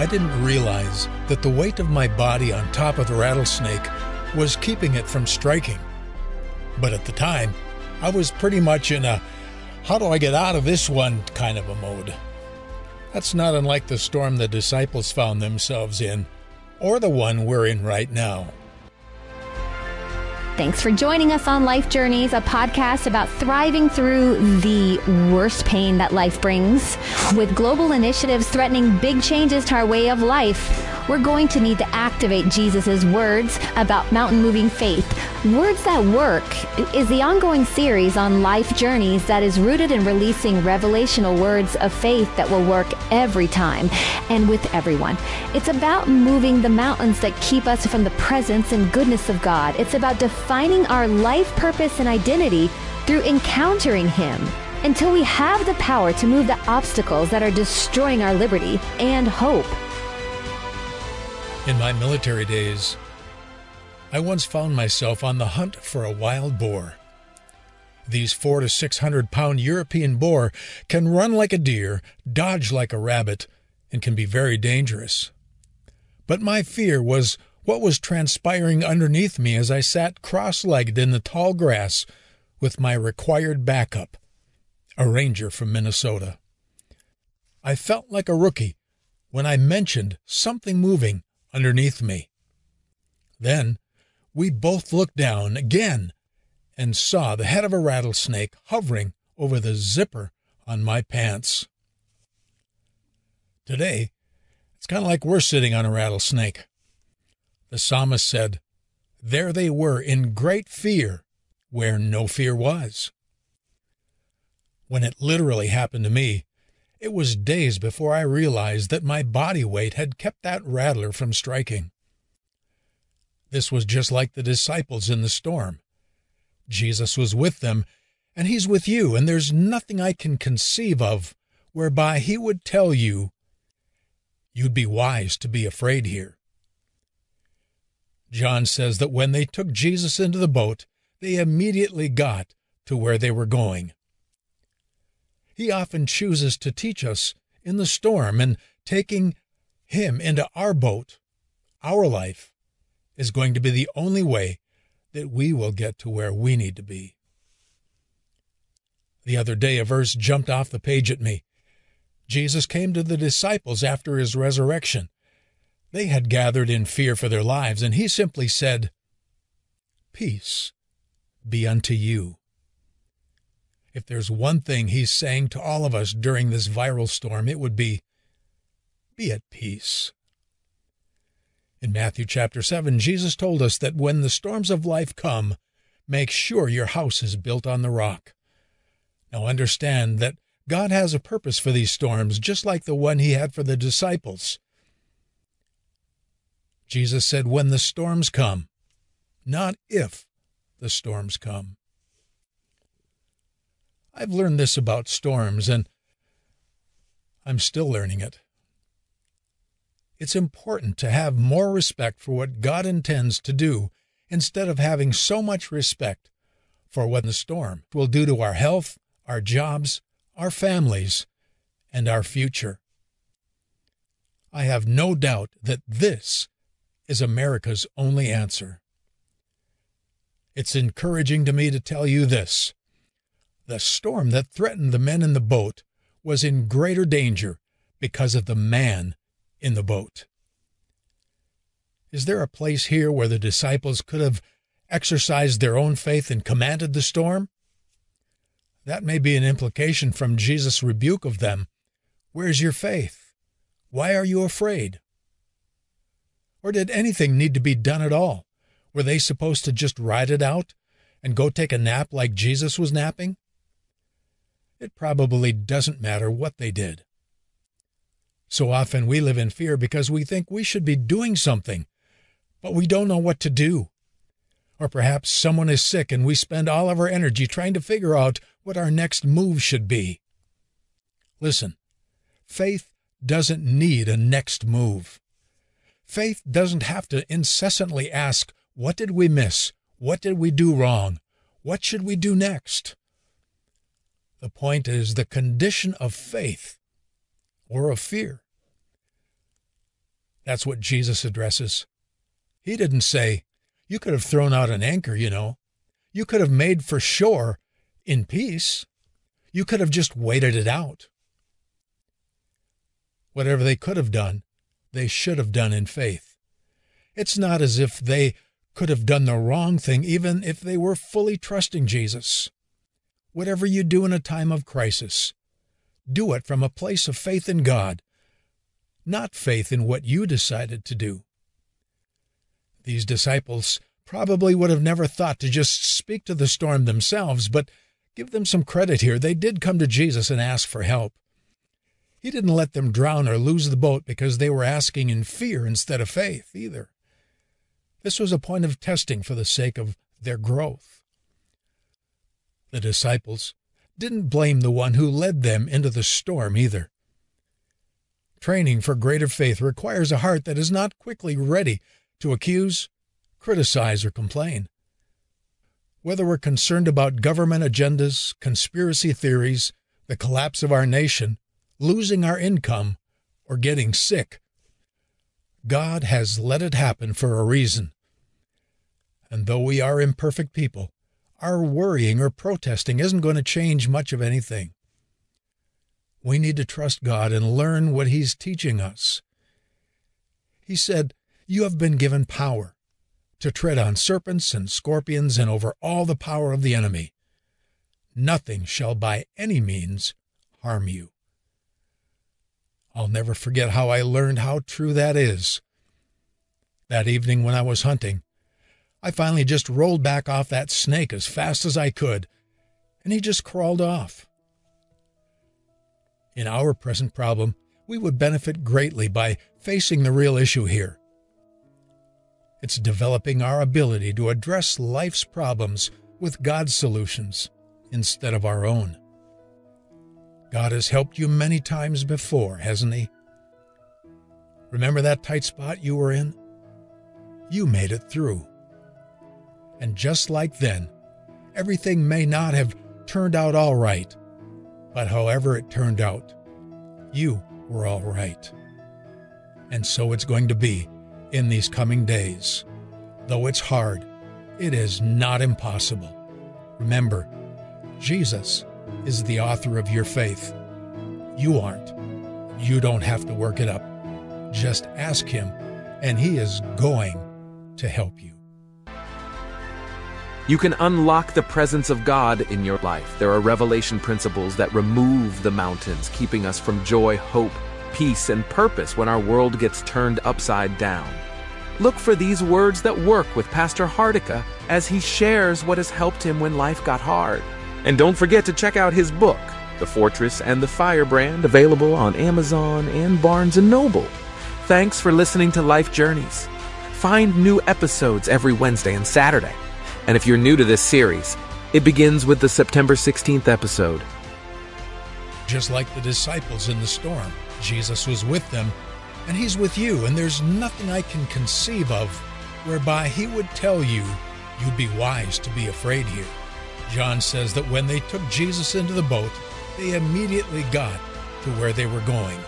I didn't realize that the weight of my body on top of the rattlesnake was keeping it from striking. But at the time, I was pretty much in a how do I get out of this one kind of a mode. That's not unlike the storm the disciples found themselves in, or the one we're in right now. Thanks for joining us on Life Journeys, a podcast about thriving through the worst pain that life brings. With global initiatives threatening big changes to our way of life, we're going to need to activate Jesus' words about mountain-moving faith. Words That Work is the ongoing series on life journeys that is rooted in releasing revelational words of faith that will work every time and with everyone. It's about moving the mountains that keep us from the presence and goodness of God. It's about defining our life purpose and identity through encountering Him until we have the power to move the obstacles that are destroying our liberty and hope. In my military days, I once found myself on the hunt for a wild boar. These 400 to 600 pound European boar can run like a deer, dodge like a rabbit, and can be very dangerous. But my fear was what was transpiring underneath me as I sat cross-legged in the tall grass with my required backup, a ranger from Minnesota. I felt like a rookie when I mentioned something moving underneath me. Then we both looked down again and saw the head of a rattlesnake hovering over the zipper on my pants. Today, it's kind of like we're sitting on a rattlesnake. The psalmist said, "There they were in great fear where no fear was." When it literally happened to me, it was days before I realized that my body weight had kept that rattler from striking. This was just like the disciples in the storm. Jesus was with them, and He's with you, and there's nothing I can conceive of whereby He would tell you, "You'd be wise to be afraid here." John says that when they took Jesus into the boat, they immediately got to where they were going. He often chooses to teach us in the storm, and taking Him into our boat, our life, is going to be the only way that we will get to where we need to be. The other day, a verse jumped off the page at me. Jesus came to the disciples after His resurrection. They had gathered in fear for their lives, and He simply said, "Peace be unto you." If there's one thing He's saying to all of us during this viral storm, it would be at peace. In Matthew chapter 7, Jesus told us that when the storms of life come, make sure your house is built on the rock. Now understand that God has a purpose for these storms, just like the one He had for the disciples. Jesus said when the storms come, not if the storms come. I've learned this about storms, and I'm still learning it. It's important to have more respect for what God intends to do instead of having so much respect for what the storm will do to our health, our jobs, our families, and our future. I have no doubt that this is America's only answer. It's encouraging to me to tell you this. The storm that threatened the men in the boat was in greater danger because of the man in the boat. Is there a place here where the disciples could have exercised their own faith and commanded the storm? That may be an implication from Jesus' rebuke of them. Where's your faith? Why are you afraid? Or did anything need to be done at all? Were they supposed to just ride it out and go take a nap like Jesus was napping? It probably doesn't matter what they did. So often we live in fear because we think we should be doing something, but we don't know what to do. Or perhaps someone is sick and we spend all of our energy trying to figure out what our next move should be. Listen, faith doesn't need a next move. Faith doesn't have to incessantly ask, what did we miss? What did we do wrong? What should we do next? The point is the condition of faith or of fear. That's what Jesus addresses. He didn't say, you could have thrown out an anchor, you know. You could have made for shore in peace. You could have just waited it out. Whatever they could have done, they should have done in faith. It's not as if they could have done the wrong thing, even if they were fully trusting Jesus. Whatever you do in a time of crisis, do it from a place of faith in God, not faith in what you decided to do. These disciples probably would have never thought to just speak to the storm themselves, but give them some credit here. They did come to Jesus and ask for help. He didn't let them drown or lose the boat because they were asking in fear instead of faith either. This was a point of testing for the sake of their growth. The disciples didn't blame the one who led them into the storm either. Training for greater faith requires a heart that is not quickly ready to accuse, criticize, or complain. Whether we're concerned about government agendas, conspiracy theories, the collapse of our nation, losing our income, or getting sick, God has let it happen for a reason. And though we are imperfect people, our worrying or protesting isn't going to change much of anything. We need to trust God and learn what He's teaching us. He said, "You have been given power to tread on serpents and scorpions and over all the power of the enemy. Nothing shall by any means harm you." I'll never forget how I learned how true that is. That evening when I was hunting, I finally just rolled back off that snake as fast as I could, and he just crawled off. In our present problem, we would benefit greatly by facing the real issue here. It's developing our ability to address life's problems with God's solutions instead of our own. God has helped you many times before, hasn't He? Remember that tight spot you were in? You made it through. And just like then, everything may not have turned out all right, but however it turned out, you were all right. And so it's going to be in these coming days. Though it's hard, it is not impossible. Remember, Jesus is the author of your faith. You aren't. You don't have to work it up. Just ask Him, and He is going to help you. You can unlock the presence of God in your life. There are revelation principles that remove the mountains, keeping us from joy, hope, peace, and purpose when our world gets turned upside down. Look for these words that work with Pastor Hardika as he shares what has helped him when life got hard. And don't forget to check out his book, The Fortress and the Firebrand, available on Amazon and Barnes & Noble. Thanks for listening to Life Journeys. Find new episodes every Wednesday and Saturday. And if you're new to this series, it begins with the September 16th episode. Just like the disciples in the storm, Jesus was with them, and He's with you, and there's nothing I can conceive of whereby He would tell you you'd be wise to be afraid here. John says that when they took Jesus into the boat, they immediately got to where they were going.